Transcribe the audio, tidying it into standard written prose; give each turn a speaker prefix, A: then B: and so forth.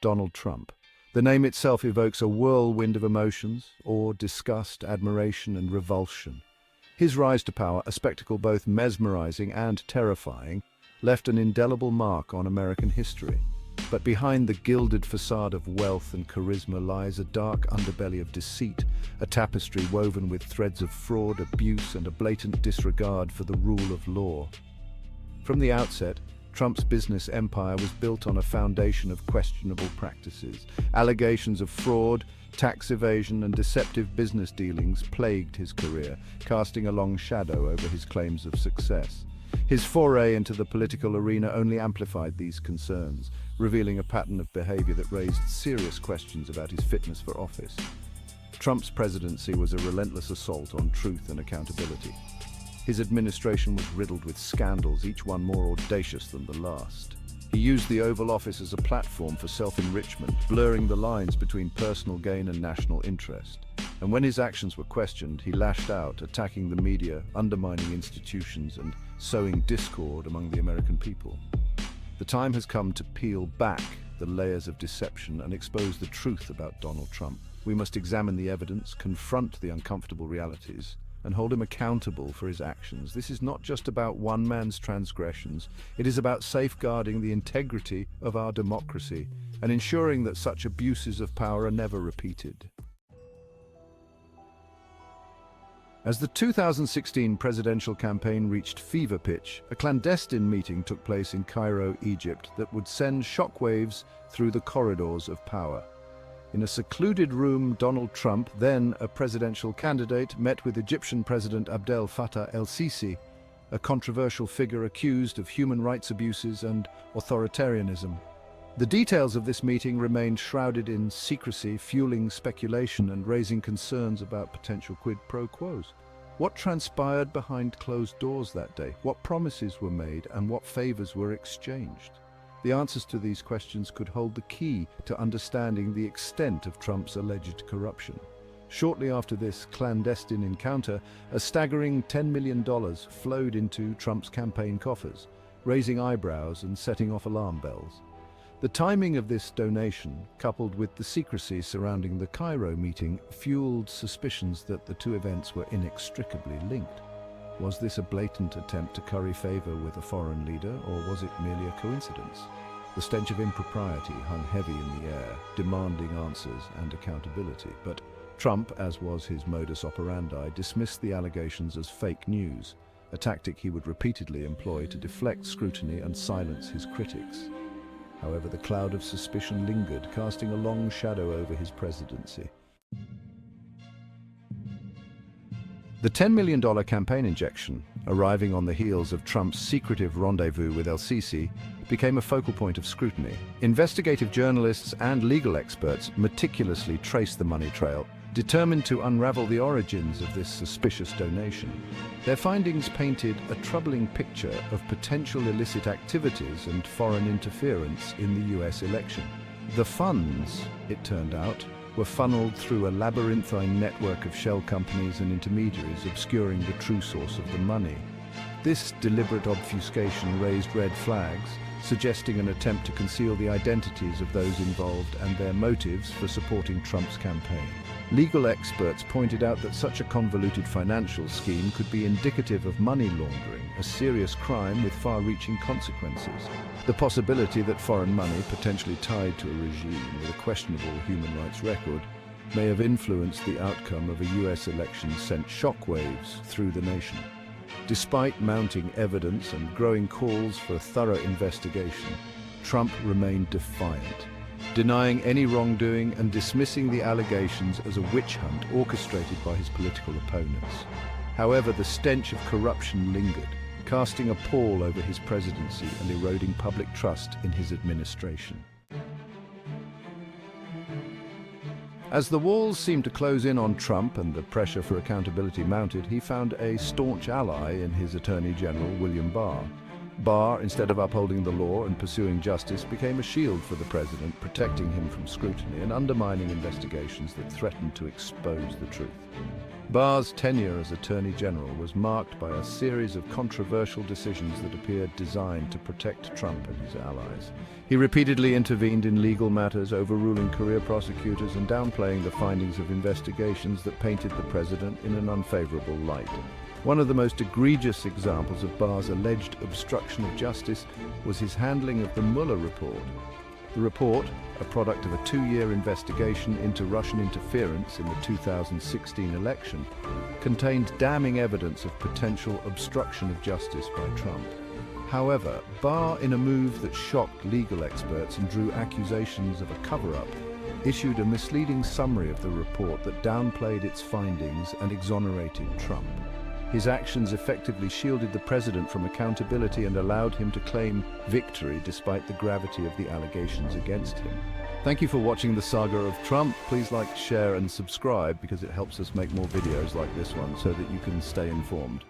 A: Donald Trump. The name itself evokes a whirlwind of emotions: awe, disgust, admiration, and revulsion. His rise to power, a spectacle both mesmerizing and terrifying, left an indelible mark on American history. But behind the gilded facade of wealth and charisma lies a dark underbelly of deceit, a tapestry woven with threads of fraud, abuse, and a blatant disregard for the rule of law. From the outset, Trump's business empire was built on a foundation of questionable practices. Allegations of fraud, tax evasion, and deceptive business dealings plagued his career, casting a long shadow over his claims of success. His foray into the political arena only amplified these concerns, revealing a pattern of behavior that raised serious questions about his fitness for office. Trump's presidency was a relentless assault on truth and accountability. His administration was riddled with scandals, each one more audacious than the last. He used the Oval Office as a platform for self-enrichment, blurring the lines between personal gain and national interest. And when his actions were questioned, he lashed out, attacking the media, undermining institutions, and sowing discord among the American people. The time has come to peel back the layers of deception and expose the truth about Donald Trump. We must examine the evidence, confront the uncomfortable realities, and hold him accountable for his actions. This is not just about one man's transgressions. It is about safeguarding the integrity of our democracy and ensuring that such abuses of power are never repeated. As the 2016 presidential campaign reached fever pitch, a clandestine meeting took place in Cairo, Egypt, that would send shockwaves through the corridors of power. In a secluded room, Donald Trump, then a presidential candidate, met with Egyptian President Abdel Fattah el-Sisi, a controversial figure accused of human rights abuses and authoritarianism. The details of this meeting remained shrouded in secrecy, fueling speculation and raising concerns about potential quid pro quos. What transpired behind closed doors that day? What promises were made and what favors were exchanged? The answers to these questions could hold the key to understanding the extent of Trump's alleged corruption. Shortly after this clandestine encounter, a staggering $10 million flowed into Trump's campaign coffers, raising eyebrows and setting off alarm bells. The timing of this donation, coupled with the secrecy surrounding the Cairo meeting, fueled suspicions that the two events were inextricably linked. Was this a blatant attempt to curry favor with a foreign leader, or was it merely a coincidence? The stench of impropriety hung heavy in the air, demanding answers and accountability. But Trump, as was his modus operandi, dismissed the allegations as fake news, a tactic he would repeatedly employ to deflect scrutiny and silence his critics. However, the cloud of suspicion lingered, casting a long shadow over his presidency. The $10 million campaign injection, arriving on the heels of Trump's secretive rendezvous with el-Sisi, became a focal point of scrutiny. Investigative journalists and legal experts meticulously traced the money trail, determined to unravel the origins of this suspicious donation. Their findings painted a troubling picture of potential illicit activities and foreign interference in the US election. The funds, it turned out, were funneled through a labyrinthine network of shell companies and intermediaries, obscuring the true source of the money. This deliberate obfuscation raised red flags, suggesting an attempt to conceal the identities of those involved and their motives for supporting Trump's campaign. Legal experts pointed out that such a convoluted financial scheme could be indicative of money laundering, a serious crime with far-reaching consequences. The possibility that foreign money, potentially tied to a regime with a questionable human rights record, may have influenced the outcome of a US election sent shockwaves through the nation. Despite mounting evidence and growing calls for a thorough investigation, Trump remained defiant, denying any wrongdoing and dismissing the allegations as a witch hunt orchestrated by his political opponents. However, the stench of corruption lingered, casting a pall over his presidency and eroding public trust in his administration. As the walls seemed to close in on Trump and the pressure for accountability mounted, he found a staunch ally in his Attorney General, William Barr. Barr, instead of upholding the law and pursuing justice, became a shield for the president, protecting him from scrutiny and undermining investigations that threatened to expose the truth. Barr's tenure as Attorney General was marked by a series of controversial decisions that appeared designed to protect Trump and his allies. He repeatedly intervened in legal matters, overruling career prosecutors and downplaying the findings of investigations that painted the president in an unfavorable light. One of the most egregious examples of Barr's alleged obstruction of justice was his handling of the Mueller report. The report, a product of a 2-year investigation into Russian interference in the 2016 election, contained damning evidence of potential obstruction of justice by Trump. However, Barr, in a move that shocked legal experts and drew accusations of a cover-up, issued a misleading summary of the report that downplayed its findings and exonerated Trump. His actions effectively shielded the president from accountability and allowed him to claim victory despite the gravity of the allegations against him. Thank you for watching the saga of Trump. Please like, share and subscribe because it helps us make more videos like this one so that you can stay informed.